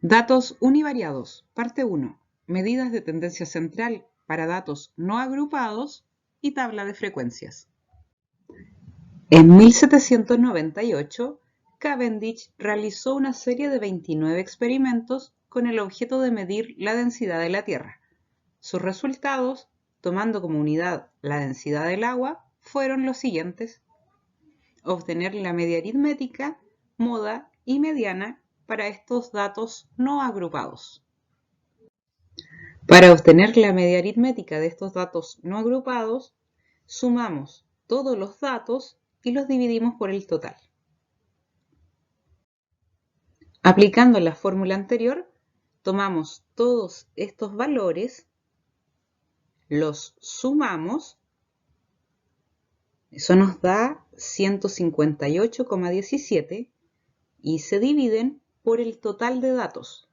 Datos univariados, parte 1. Medidas de tendencia central para datos no agrupados y tabla de frecuencias. En 1798, Cavendish realizó una serie de 29 experimentos con el objeto de medir la densidad de la Tierra. Sus resultados, tomando como unidad la densidad del agua, fueron los siguientes: obtener la media aritmética, moda y mediana para estos datos no agrupados. Para obtener la media aritmética de estos datos no agrupados, sumamos todos los datos y los dividimos por el total. Aplicando la fórmula anterior, tomamos todos estos valores, los sumamos, eso nos da 158,17 y se dividen por el total de datos.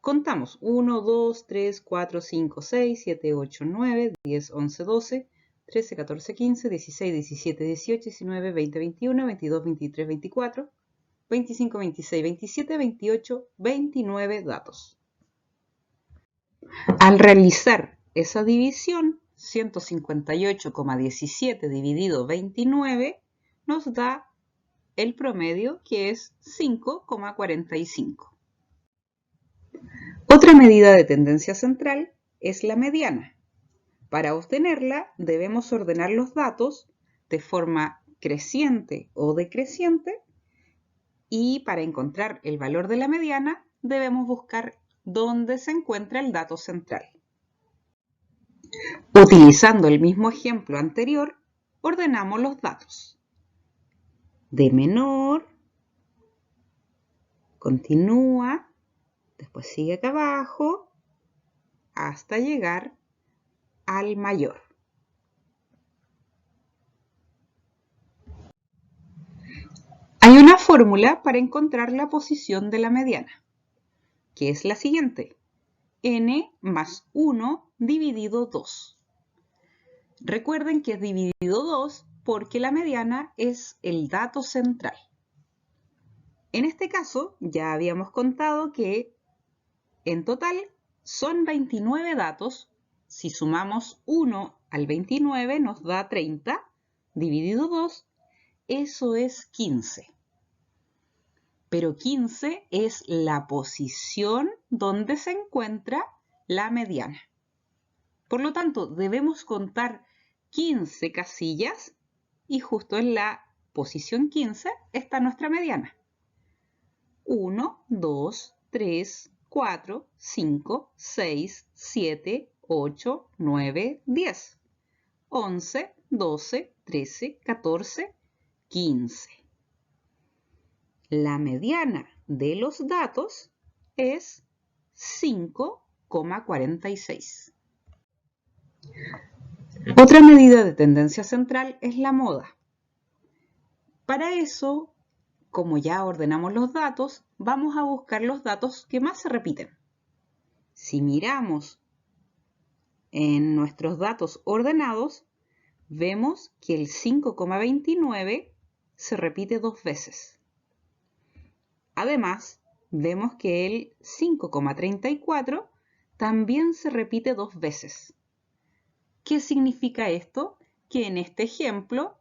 Contamos 1, 2, 3, 4, 5, 6, 7, 8, 9, 10, 11, 12, 13, 14, 15, 16, 17, 18, 19, 20, 21, 22, 23, 24, 25, 26, 27, 28, 29 datos. Al realizar esa división, 158,17 dividido 29 nos da el promedio, que es 5,45. Otra medida de tendencia central es la mediana. Para obtenerla debemos ordenar los datos de forma creciente o decreciente y para encontrar el valor de la mediana debemos buscar dónde se encuentra el dato central. Utilizando el mismo ejemplo anterior, ordenamos los datos de menor, continúa, después sigue acá abajo, hasta llegar al mayor. Hay una fórmula para encontrar la posición de la mediana, que es la siguiente: n más 1 dividido 2. Recuerden que es dividido 2 porque la mediana es el dato central. En este caso, ya habíamos contado que en total son 29 datos. Si sumamos 1 al 29 nos da 30, dividido 2, eso es 15. Pero 15 es la posición donde se encuentra la mediana. Por lo tanto, debemos contar 15 casillas y justo en la posición 15 está nuestra mediana. 1, 2, 3, 4, 5, 6, 7, 8, 9, 10, 11, 12, 13, 14, 15. La mediana de los datos es 5,46. Otra medida de tendencia central es la moda. Para eso, como ya ordenamos los datos, vamos a buscar los datos que más se repiten. Si miramos en nuestros datos ordenados, vemos que el 5,29 se repite 2 veces. Además, vemos que el 5,34 también se repite 2 veces. ¿Qué significa esto? Que en este ejemplo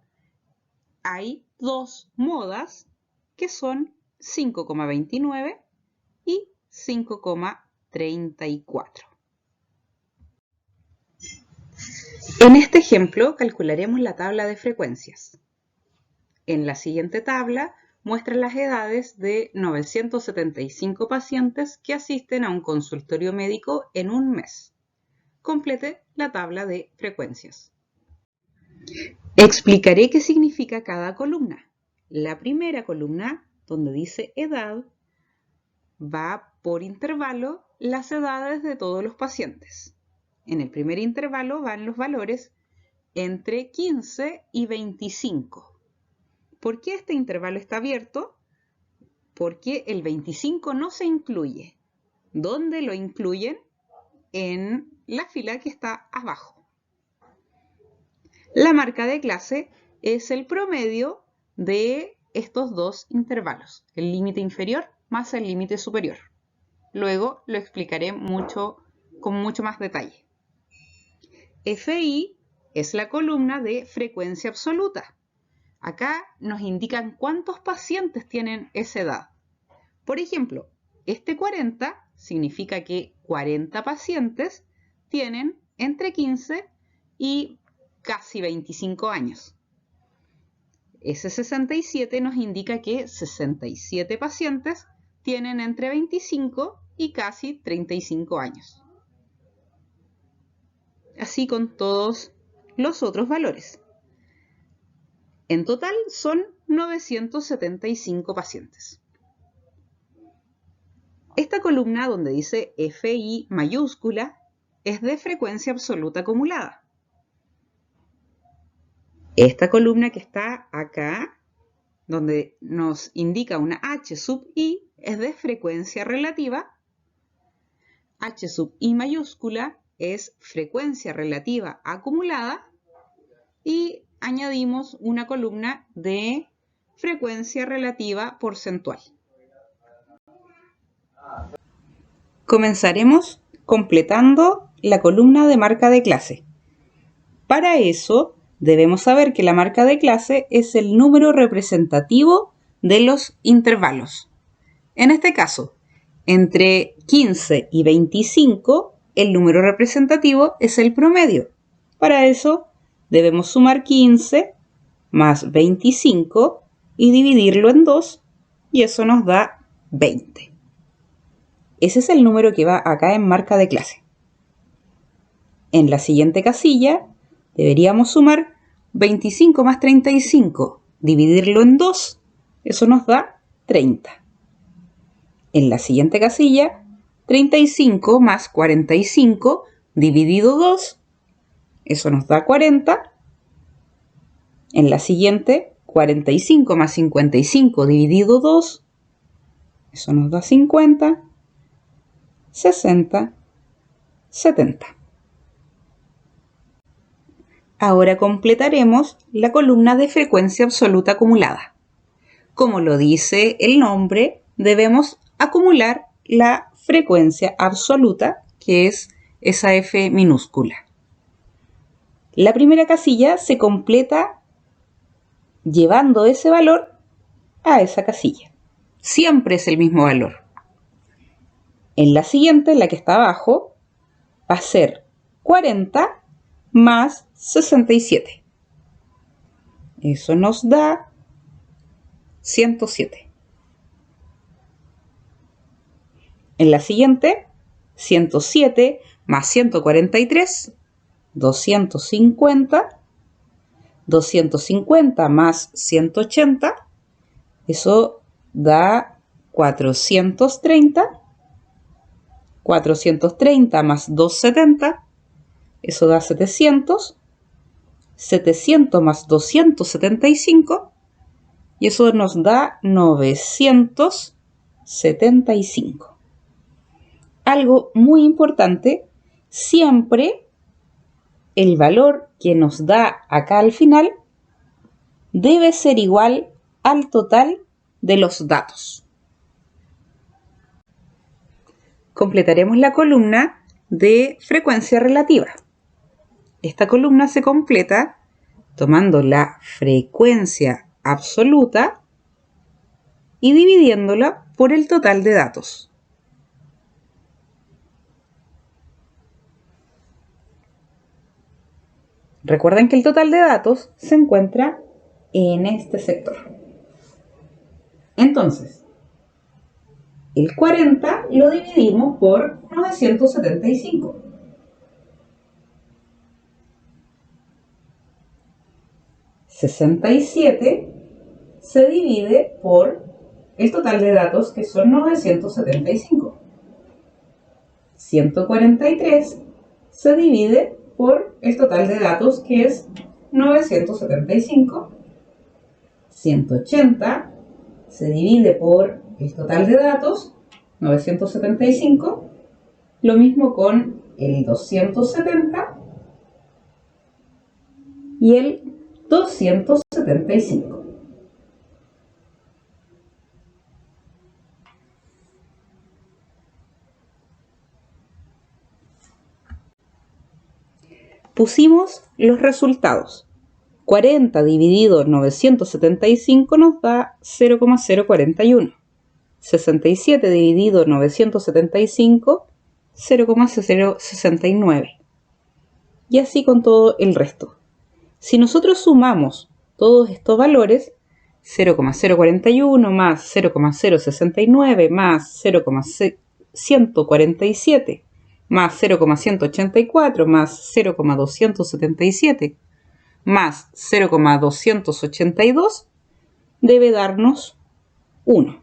hay 2 modas que son 5,29 y 5,34. En este ejemplo calcularemos la tabla de frecuencias. En la siguiente tabla muestra las edades de 975 pacientes que asisten a un consultorio médico en un mes. Complete la tabla de frecuencias. Explicaré qué significa cada columna. La primera columna, donde dice edad, va por intervalo las edades de todos los pacientes. En el primer intervalo van los valores entre 15 y 25. ¿Por qué este intervalo está abierto? Porque el 25 no se incluye. ¿Dónde lo incluyen? En la fila que está abajo. La marca de clase es el promedio de estos dos intervalos, el límite inferior más el límite superior. Luego lo explicaré con mucho más detalle. FI es la columna de frecuencia absoluta. Acá nos indican cuántos pacientes tienen esa edad. Por ejemplo, este 40 significa que 40 pacientes tienen entre 15 y casi 25 años. Ese 67 nos indica que 67 pacientes tienen entre 25 y casi 35 años. Así con todos los otros valores. En total son 975 pacientes. Esta columna donde dice FI mayúscula es de frecuencia absoluta acumulada. Esta columna que está acá, donde nos indica una H sub I, es de frecuencia relativa. H sub I mayúscula es frecuencia relativa acumulada. Y añadimos una columna de frecuencia relativa porcentual. Comenzaremos completando la columna de marca de clase. Para eso, debemos saber que la marca de clase es el número representativo de los intervalos. En este caso, entre 15 y 25, el número representativo es el promedio. Para eso, debemos sumar 15 más 25 y dividirlo en 2, y eso nos da 20. Ese es el número que va acá en marca de clase. En la siguiente casilla deberíamos sumar 25 más 35, dividirlo en 2, eso nos da 30. En la siguiente casilla, 35 más 45 dividido 2, eso nos da 40. En la siguiente, 45 más 55 dividido 2, eso nos da 50, 60, 70. Ahora completaremos la columna de frecuencia absoluta acumulada. Como lo dice el nombre, debemos acumular la frecuencia absoluta, que es esa F minúscula. La primera casilla se completa llevando ese valor a esa casilla. Siempre es el mismo valor. En la siguiente, la que está abajo, va a ser 40 más 67. Eso nos da 107. En la siguiente, 107 más 143, 250. 250 más 180, eso da 430. 430 más 270, eso da 700. 700 más 275, y eso nos da 975. Algo muy importante, siempre el valor que nos da acá al final debe ser igual al total de los datos. Completaremos la columna de frecuencia relativa. Esta columna se completa tomando la frecuencia absoluta y dividiéndola por el total de datos. Recuerden que el total de datos se encuentra en este sector. Entonces, el 40 lo dividimos por 975. $67 se divide por el total de datos, que son 975. 143 se divide por el total de datos, que es 975. 180 se divide por el total de datos, 975. Lo mismo con el 270 y el 275. Pusimos los resultados. 40 dividido 975 nos da 0,041. 67 dividido 975, 0,069. Y así con todo el resto. Si nosotros sumamos todos estos valores, 0,041 más 0,069 más 0,147 más 0,184 más 0,277 más 0,282 debe darnos 1.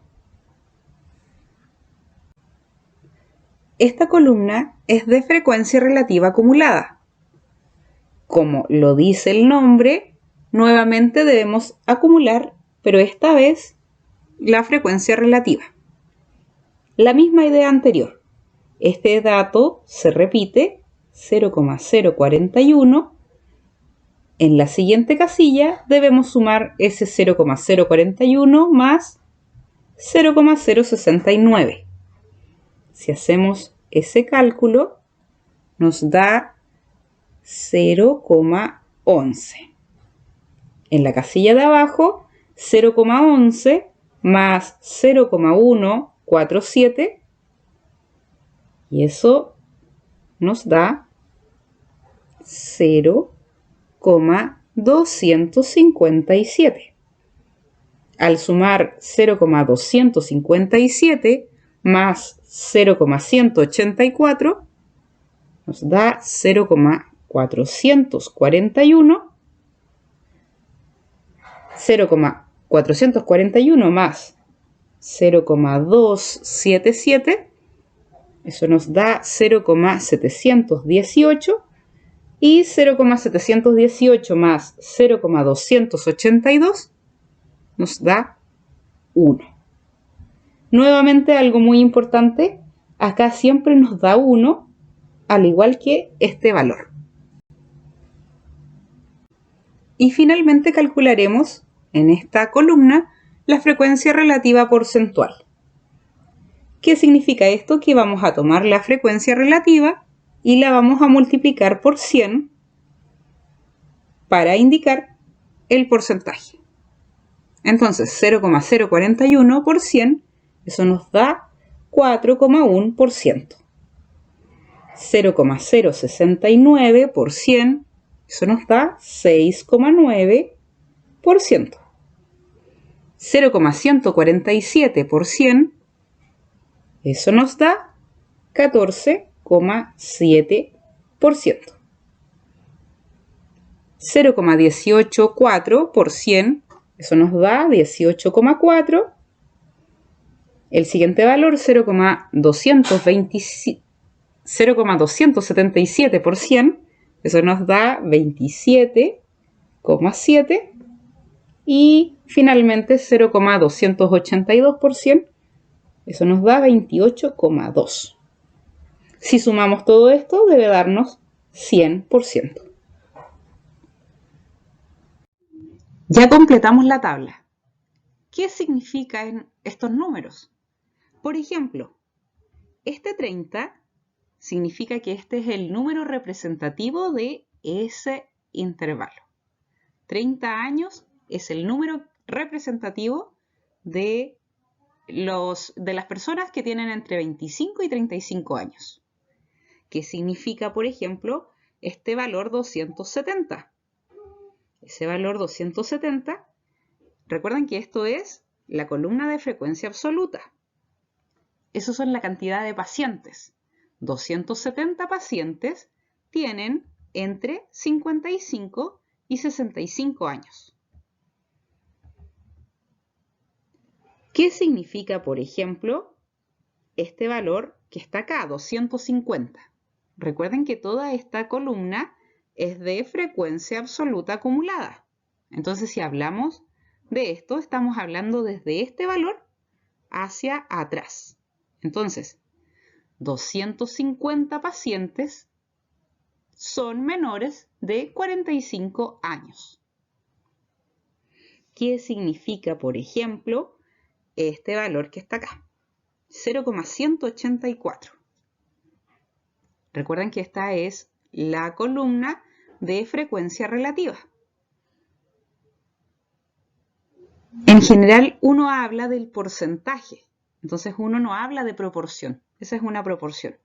Esta columna es de frecuencia relativa acumulada. Como lo dice el nombre, nuevamente debemos acumular, pero esta vez la frecuencia relativa. La misma idea anterior. Este dato se repite 0,041. En la siguiente casilla debemos sumar ese 0,041 más 0,069. Si hacemos ese cálculo, nos da 0,11. En la casilla de abajo, 0,11 más 0,147, y eso nos da 0,257. Al sumar 0,257 más 0,184, nos da 0,441. 0,441 más 0,277, eso nos da 0,718, y 0,718 más 0,282 nos da 1. Nuevamente, algo muy importante, acá siempre nos da 1, al igual que este valor. Y finalmente calcularemos en esta columna la frecuencia relativa porcentual. ¿Qué significa esto? Que vamos a tomar la frecuencia relativa y la vamos a multiplicar por 100 para indicar el porcentaje. Entonces, 0,041 por 100, eso nos da 4,1%. 0,069 por 100, eso nos da 6,9%. 0,147 por 100, eso nos da 14,7%. 0,184 por 100, eso nos da 18,4%. El siguiente valor, 0,277 por 100, eso nos da 27,7%. Y finalmente 0,282 por 100, eso nos da 28,2%. Si sumamos todo esto, debe darnos 100%. Ya completamos la tabla. ¿Qué significan estos números? Por ejemplo, este 30 significa que este es el número representativo de ese intervalo. 30 años es el número representativo de las personas que tienen entre 25 y 35 años. ¿Qué significa, por ejemplo, este valor 270? Ese valor 270, recuerden que esto es la columna de frecuencia absoluta. Eso son la cantidad de pacientes. 270 pacientes tienen entre 55 y 65 años. ¿Qué significa, por ejemplo, este valor que está acá, 250? Recuerden que toda esta columna es de frecuencia absoluta acumulada. Entonces, si hablamos de esto, estamos hablando desde este valor hacia atrás. Entonces, 250 pacientes son menores de 45 años. ¿Qué significa, por ejemplo, este valor que está acá? 0,184. Recuerden que esta es la columna de frecuencia relativa. En general, uno habla del porcentaje, entonces uno no habla de proporción. Esa es una proporción.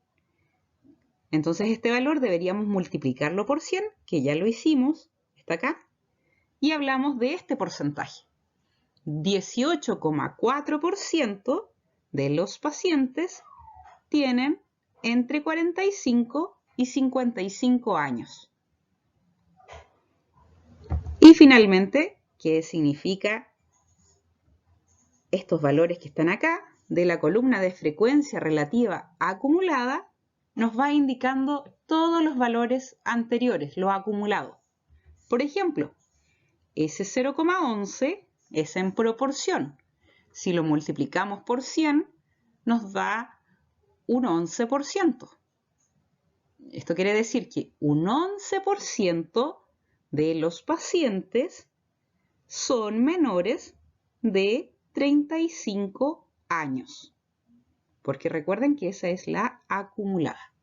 Entonces este valor deberíamos multiplicarlo por 100, que ya lo hicimos, está acá, y hablamos de este porcentaje. 18,4% de los pacientes tienen entre 45 y 55 años. Y finalmente, ¿qué significa estos valores que están acá? De la columna de frecuencia relativa acumulada, nos va indicando todos los valores anteriores, lo acumulado. Por ejemplo, ese 0,11 es en proporción. Si lo multiplicamos por 100, nos da un 11%. Esto quiere decir que un 11% de los pacientes son menores de 35 años. Porque recuerden que esa es la acumulada.